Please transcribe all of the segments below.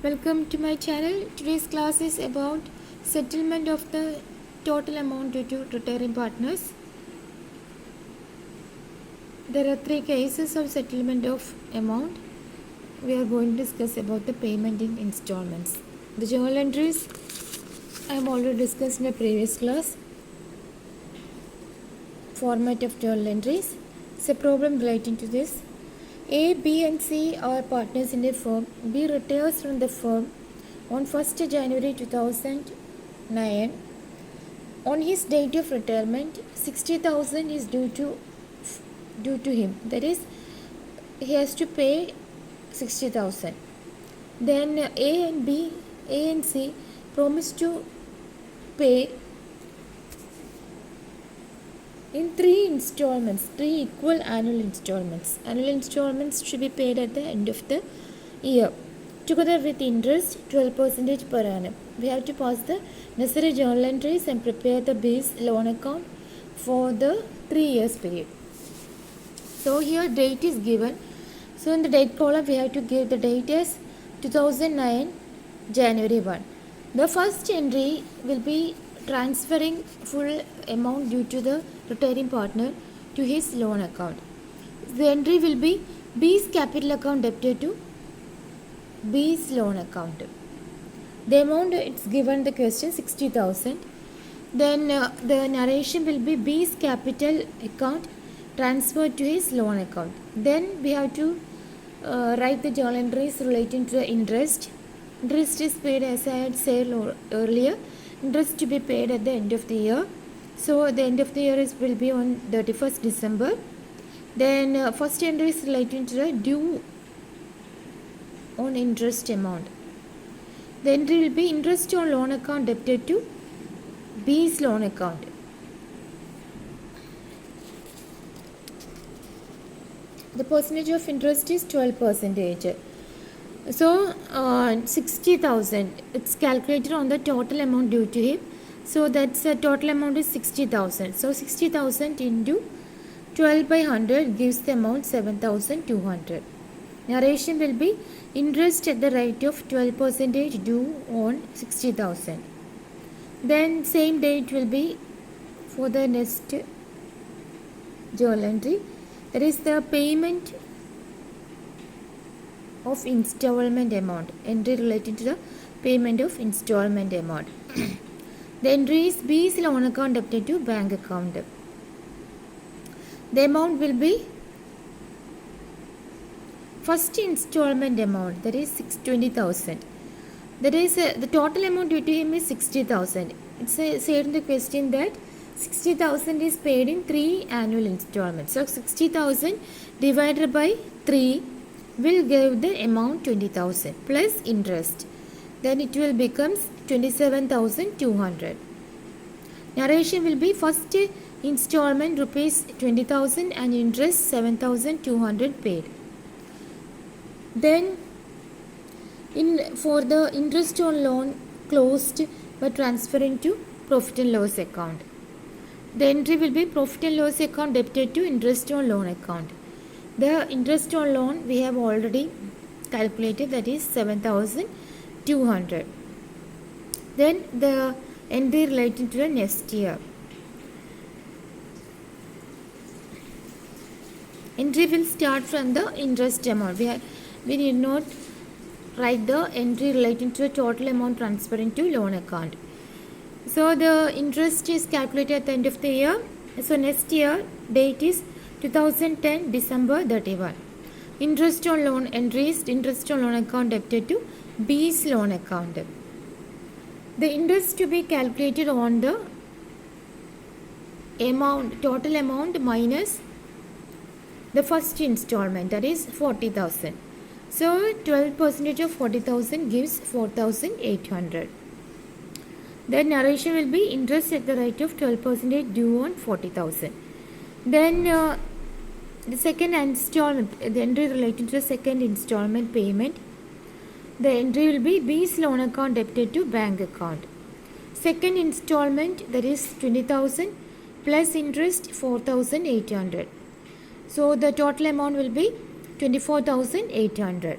Welcome to my channel. Today's class is about settlement of the total amount due to retiring partners. There are three cases of settlement of amount. We are going to discuss about the payment in installments. The journal entries I have already discussed in a previous class. Format of journal entries. It's a problem relating to this. A, B and C are partners in a firm. B retires from the firm on 1st January 2009. On his date of retirement, 60,000 is due to him. That is, he has to pay 60,000. Then A and C promise to pay in three equal annual installments. Annual installments should be paid at the end of the year, together with interest 12% per annum. We have to pass the necessary journal entries and prepare the base loan account for the 3 years period. So here date is given. So in the date column we have to give the date as 2009 January 1. The first entry will be transferring full amount due to the retiring partner to his loan account. The entry will be B's capital account debited to B's loan account. The amount it's given the question 60,000. Then the narration will be B's capital account transferred to his loan account. Then we have to write the journal entries relating to the interest. Interest is paid, as I had said earlier, interest to be paid at the end of the year. So the end of the year will be on 31st December. Then first entry is relating to the due on interest amount. The entry will be interest on loan account debited to B's loan account. The percentage of interest is 12%. So 60,000, it's calculated on the total amount due to him. So that's the total amount is 60,000. So 60,000 into 12 by 100 gives the amount 7,200. Narration will be interest at the rate of 12% due on 60,000. Then same date will be for the next journal entry. That is the payment of installment amount. Entry related to the payment of installment amount. The entry is B's loan account debited to bank account. The amount will be first installment amount, that is 20,000. That is the total amount due to him is 60,000. It's said in the question that 60,000 is paid in 3 annual installments. So 60,000 divided by 3 will give the amount 20,000 plus interest. Then it will become 27,200. Narration will be first installment rupees 20,000 and interest 7,200 paid. Then for the interest on loan closed by transferring to profit and loss account. The entry will be profit and loss account debited to interest on loan account. The interest on loan we have already calculated, that is 7,200. Then the entry relating to the next year. Entry will start from the interest amount. We need not write the entry relating to the total amount transferring to loan account. So the interest is calculated at the end of the year. So next year date is 2010 December 31. Interest on loan entries, interest on loan account debited to B's loan account. The interest to be calculated on the amount, total amount minus the first installment, that is 40,000. So 12% of 40,000 gives 4,800. The narration will be interest at the rate of 12% due on 40,000. Then the second installment, the entry relating to the second installment payment. The entry will be B's loan account debited to bank account. Second installment, that is 20,000 plus interest 4,800. So the total amount will be 24,800.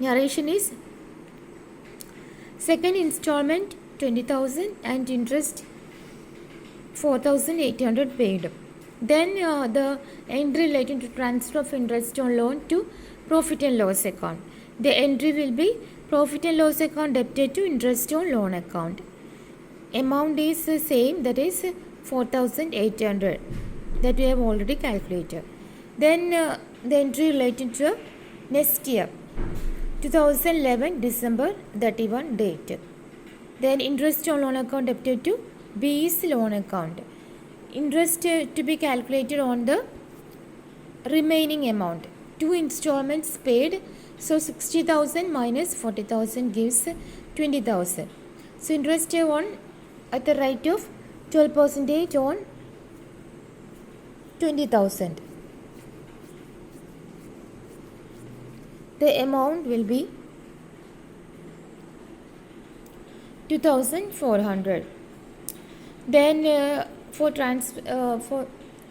Narration is second installment 20,000 and interest 4,800 paid. Then the entry relating to transfer of interest on loan to profit and loss account. The entry will be profit and loss account debited to interest on loan account. Amount is the same, that is 4,800 that we have already calculated. Then the entry relating to next year 2011 December 31 date. Then interest on loan account debited to B's loan account. Interest to be calculated on the remaining amount. 2 installments paid. So 60,000 minus 40,000 gives 20,000. So interest on at the rate of 12% on 20,000. The amount will be 2,400. Then for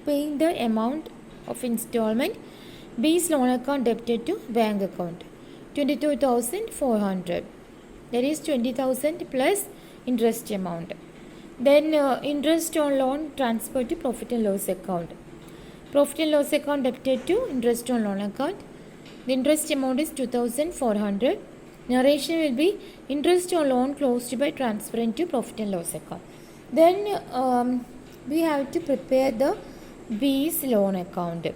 paying the amount of installment, B's loan account debited to bank account 22,400. That is 20,000 plus interest amount. Then interest on loan transferred to profit and loss account. Profit and loss account debited to interest on loan account. The interest amount is 2,400. Narration will be interest on loan closed by transferring to profit and loss account. Then we have to prepare the B's loan account.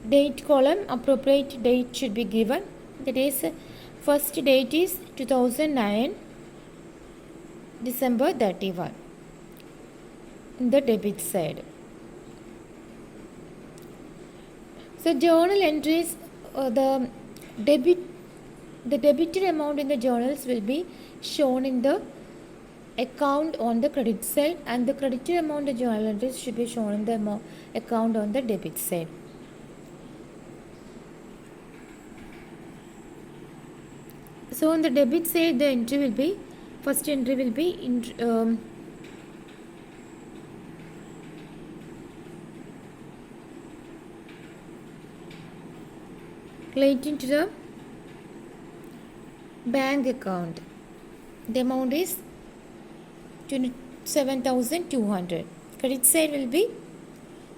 Date column, appropriate date should be given. That is, first date is 2009 December 31 in the debit side. So journal entries, the debited amount in the journals will be shown in the account on the credit side, and the credited amount in the journal entries should be shown in the account on the debit side. So on the debit side, the entry will be, first entry will be relating to the bank account. The amount is 27,200. Credit side will be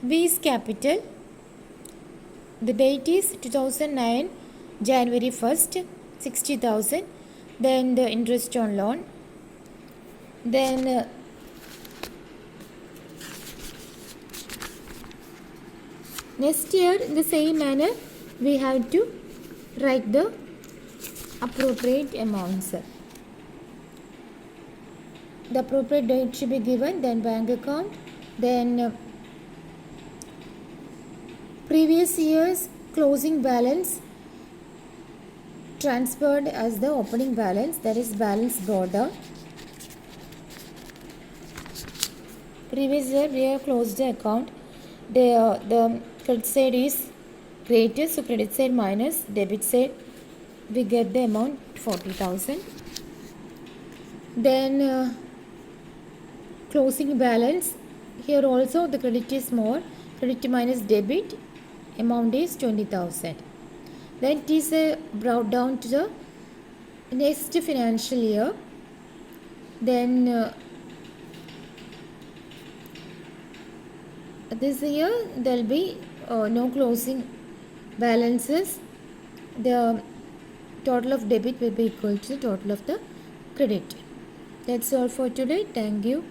B's capital. The date is 2009 January 1st, 60,000. Then the interest on loan. Then next year, in the same manner, we have to write the appropriate amounts. The appropriate date should be given, then bank account, then previous year's closing balance transferred as the opening balance, that is balance brought down. Previous year we have closed the account. The credit side is greater, so credit side minus debit side, we get the amount 40,000. Then closing balance, here also the credit is more, credit minus debit, amount is 20,000. Then it is brought down to the next financial year. Then this year there will be no closing balances. The total of debit will be equal to the total of the credit. That's all for today. Thank you.